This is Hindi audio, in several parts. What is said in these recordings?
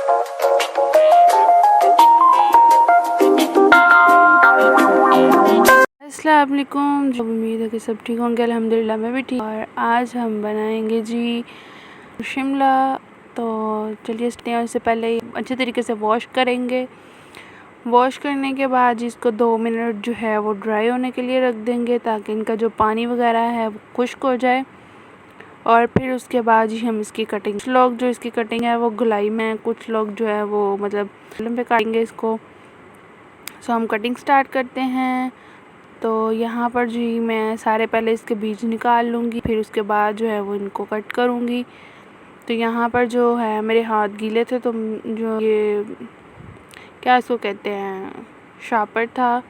अस्सलाम वालेकुम। जो उम्मीद है कि सब ठीक होंगे, अल्हम्दुलिल्लाह मैं भी ठीक। और आज हम बनाएंगे जी शिमला। तो चलिए इसलिए उससे पहले अच्छे तरीके से वॉश करेंगे। वॉश करने के बाद इसको 2 मिनट जो है वो ड्राई होने के लिए रख देंगे, ताकि इनका जो पानी वगैरह है वो खुश्क हो जाए। और फिर उसके बाद ही हम इसकी कटिंग, कुछ लोग जो इसकी कटिंग है वो गुलाई में, कुछ लोग जो है वो मतलब पे काटेंगे इसको। सो हम कटिंग स्टार्ट करते हैं। तो यहाँ पर जी मैं सारे पहले इसके बीज निकाल लूँगी, फिर उसके बाद जो है वो इनको कट करूँगी। तो यहाँ पर जो है मेरे हाथ गीले थे, तो जो ये क्या इसको कहते हैं, शार्पर था,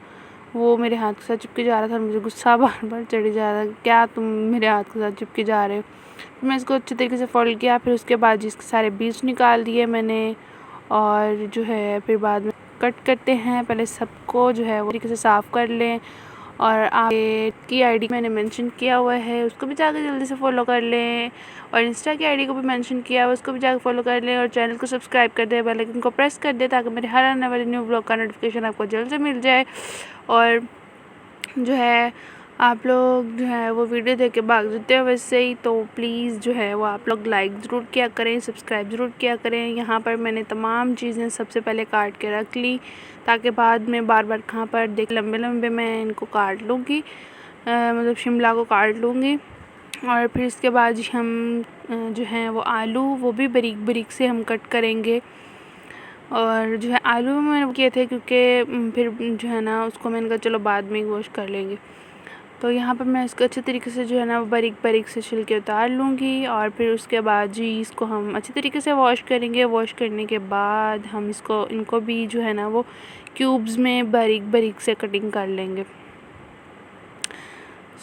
वो मेरे हाथ के साथ चिपके जा रहा था और मुझे गुस्सा बार बार चढ़ी जा रहा था, क्या तुम मेरे हाथ के साथ चिपके जा रहे हो। फिर मैं इसको अच्छे तरीके से फोल्ड किया, फिर उसके बाद इसके सारे बीज निकाल दिए मैंने। और जो है फिर बाद में कट करते हैं। पहले सबको जो है वो तरीके से साफ़ कर लें। और आगे की आईडी मैंने मेंशन किया हुआ है, उसको भी जाकर जल्दी से फॉलो कर लें। और इंस्टा की आईडी को भी मेंशन किया हुआ है, उसको भी जाकर फॉलो कर लें। और चैनल को सब्सक्राइब कर दें, बेल आइकन को प्रेस कर दें, ताकि मेरे हर आने वाले न्यू ब्लॉग का नोटिफिकेशन आपको जल्द से मिल जाए। और जो है आप लोग जो है वो वीडियो देख के भाग जाते हो वैसे ही, तो प्लीज़ जो है वो आप लोग लाइक ज़रूर किया करें, सब्सक्राइब ज़रूर किया करें। यहाँ पर मैंने तमाम चीज़ें सबसे पहले काट के रख ली, ताकि बाद में बार बार कहाँ पर देख लंबे लंबे मैं इनको काट लूँगी, मतलब शिमला को काट लूँगी। और फिर इसके बाद हम जो है वो आलू, वो भी बारीक बारीक से हम कट करेंगे। और जो है आलू मैंने किए थे, क्योंकि फिर जो है ना उसको मैंने कहा चलो बाद में वॉश कर लेंगे। तो यहाँ पर मैं इसको अच्छे तरीके से जो है ना बारीक बारीक से छिलके उतार लूँगी। और फिर उसके बाद जी इसको हम अच्छे तरीके से वॉश करेंगे। वॉश करने के बाद हम इनको भी जो है ना वो क्यूब्स में बारीक बारीक से कटिंग कर लेंगे।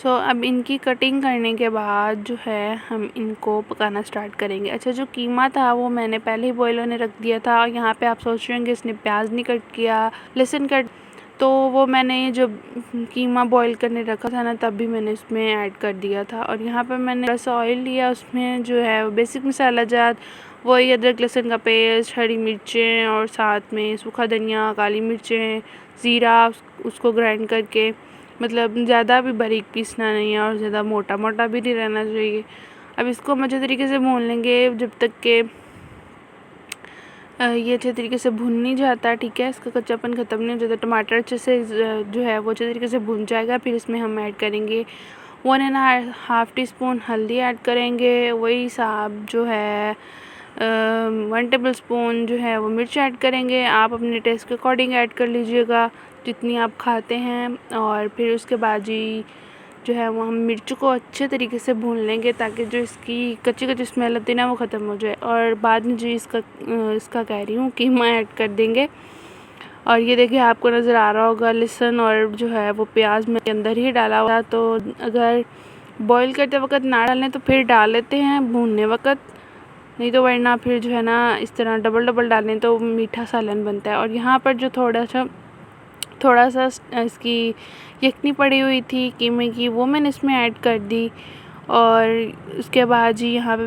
अब इनकी कटिंग करने के बाद जो है हम इनको पकाना स्टार्ट करेंगे। अच्छा, जो कीमा था वो मैंने पहले ही बॉयल होने रख दिया था। यहाँ पे आप सोच रहे होंगे इसने प्याज नहीं कट किया, लहसुन कट, तो वो मैंने जब कीमा बॉईल करने रखा था ना, तब भी मैंने उसमें ऐड कर दिया था। और यहाँ पर मैंने थोड़ा सा ऑयल लिया, उसमें जो है बेसिक मसाला जात, वही अदरक लहसुन का पेस्ट, हरी मिर्चें और साथ में सूखा धनिया, काली मिर्चें, ज़ीरा, उसको ग्राइंड करके, मतलब ज़्यादा भी बारीक पीसना नहीं है और ज़्यादा मोटा मोटा भी नहीं रहना चाहिए। अब इसको हम अच्छे तरीके से भून लेंगे जब तक के ये अच्छे तरीके से भुन नहीं जाता, ठीक है, इसका कच्चापन ख़त्म नहीं हो जाता। टमाटर अच्छे से जो है वो अच्छे तरीके से भुन जाएगा। फिर इसमें हम ऐड करेंगे 1.5 टीस्पून हल्दी ऐड करेंगे, वही साहब जो है 1 टेबल स्पून जो है वो मिर्च ऐड करेंगे। आप अपने टेस्ट के अकॉर्डिंग ऐड कर लीजिएगा, जितनी आप खाते हैं। और फिर उसके बाद जी जो है वो हम मिर्च को अच्छे तरीके से भून लेंगे, ताकि जो इसकी कच्ची कच्ची स्मेल होती है ना वो ख़त्म हो जाए। और बाद में जी इसका कह रही हूँ कीमा ऐड कर देंगे। और ये देखिए आपको नज़र आ रहा होगा लहसुन और जो है वो प्याज में अंदर ही डाला हुआ, तो अगर बॉईल करते वक्त ना डालें तो फिर डाल लेते हैं भूनने वक्त, नहीं तो वरना फिर जो है ना इस तरह डबल डबल डालें तो मीठा सालन बनता है। और यहाँ पर जो थोड़ा सा इसकी यखनी पड़ी हुई थी कीमे की, वो मैंने इसमें ऐड कर दी। और उसके बाद जी यहाँ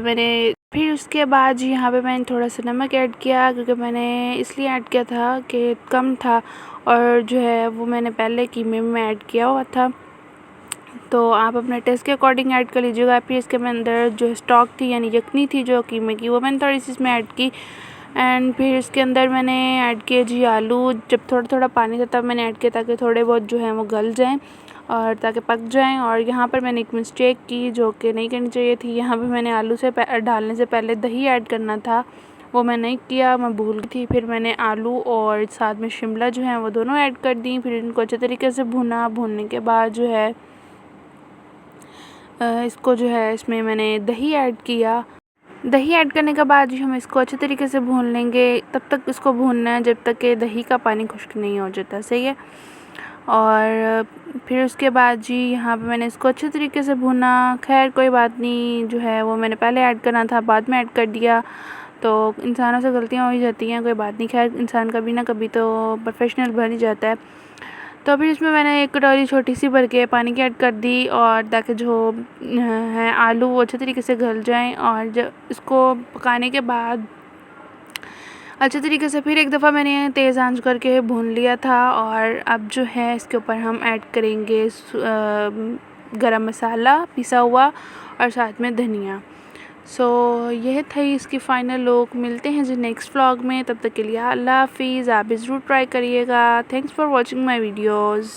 पे मैंने थोड़ा सा नमक ऐड किया, क्योंकि मैंने इसलिए ऐड किया था कि कम था, और जो है वो मैंने पहले कीमे में ऐड किया हुआ था। तो आप अपने टेस्ट के अकॉर्डिंग ऐड कर लीजिएगा। फिर इसके अंदर जो स्टॉक थी यानी यखनी थी जो कीमे की, वो मैंने थोड़ी सी इसमें ऐड की। एंड फिर इसके अंदर मैंने ऐड किया जी आलू। जब थोड़ा थोड़ा पानी था तब मैंने ऐड किया, ताकि थोड़े बहुत जो है वो गल जाएं और ताकि पक जाएं। और यहाँ पर मैंने एक मिस्टेक की जो कि नहीं करनी चाहिए थी, यहाँ पे मैंने आलू से डालने से पहले दही ऐड करना था, वो मैं नहीं किया, मैं भूल गई थी। फिर मैंने आलू और साथ में शिमला जो है वो दोनों ऐड कर दी। फिर इनको अच्छे तरीके से भुनने के बाद जो है इसको जो है इसमें मैंने दही ऐड किया। दही ऐड करने के बाद हम इसको अच्छे तरीके से भून लेंगे। तब तक इसको भूनना है जब तक कि दही का पानी खुश्क नहीं हो जाता, सही है। और फिर उसके बाद जी यहाँ पे मैंने इसको अच्छे तरीके से भूना। खैर कोई बात नहीं, जो है वो मैंने पहले ऐड करना था, बाद में ऐड कर दिया। तो इंसानों से गलतियाँ हो ही जाती हैं, कोई बात नहीं। खैर इंसान कभी ना कभी तो प्रोफेशनल बन ही जाता है। तो फिर इसमें मैंने एक कटोरी छोटी सी भर के पानी की ऐड कर दी, और ताकि जो है आलू वो अच्छे तरीके से गल जाएं। और जब इसको पकाने के बाद अच्छे तरीके से फिर एक दफ़ा मैंने तेज़ आंच करके भून लिया था। और अब जो है इसके ऊपर हम ऐड करेंगे गरम मसाला पिसा हुआ और साथ में धनिया। यह थी इसकी फ़ाइनल लुक। मिलते हैं जी नेक्स्ट व्लॉग में, तब तक के लिए अल्लाह हाफिज़। आप भी ज़रूर ट्राई करिएगा। Thanks for watching my videos.